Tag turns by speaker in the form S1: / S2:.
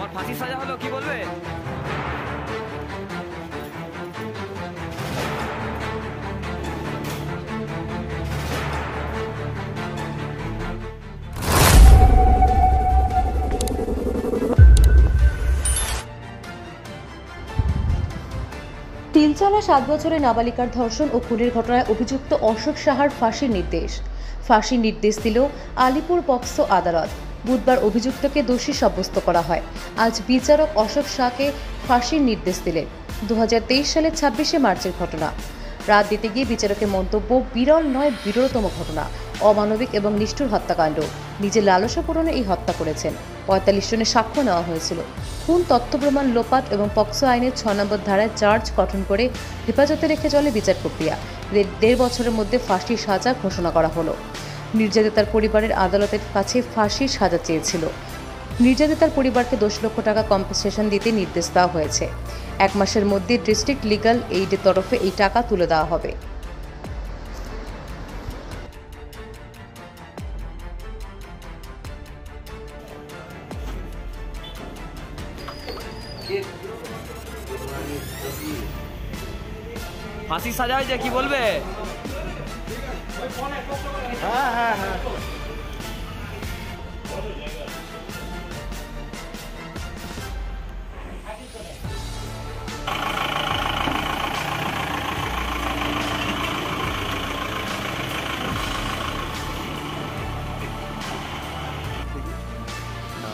S1: আমার ফাঁসি সাজা হলো, কি বলবে?
S2: তিলচলা 7 বছরের নাবালিকার ধর্ষণ ও খুনের ঘটনায় অভিযুক্ত অশোক সাহার ফাঁসির নির্দেশ দিল আলিপুর পক্সো আদালত। বুধবার অভিযুক্তকে দোষী সাব্যস্ত করা হয়। আজ বিচারক অশোক শাহকে ফাঁসির নির্দেশ দিলেন। 2023 সালের 26শে মার্চের ঘটনা। রাত দিতে গিয়ে বিচারকের মন্তব্য, বিরল নয় বিরলতম ঘটনা, অমানবিক এবং নিষ্ঠুর হত্যাকাণ্ড। নিজের লালসা পূরণে এই হত্যা করেছেন। 45 জনের সাক্ষ্য নেওয়া হয়েছিল। খুন, তথ্য প্রমাণ লোপাট এবং পক্সো আইনের 6 নম্বর ধারায় চার্জ গঠন করে হেফাজতে রেখে চলে বিচার প্রক্রিয়া। 1.5 বছরের মধ্যে ফাঁসির সাজা ঘোষণা করা হলো। নির্যাতিতার পরিবারের আদালতের কাছে ফাঁসির সাজা চেয়েছিল। নির্যাতিতার পরিবারকে 10 লক্ষ টাকা কম্পেনসেশন দিতে নির্দেশ দেওয়া হয়েছে। 1 মাসের মধ্যে ডিস্ট্রিক্ট লিগ্যাল এইডের তরফে এই টাকা তুলে দেওয়া হবে।
S1: ফাঁসি সাজা হয়েছে, কি বলবে?
S3: হ্যাঁ হ্যাঁ হ্যাঁ
S1: না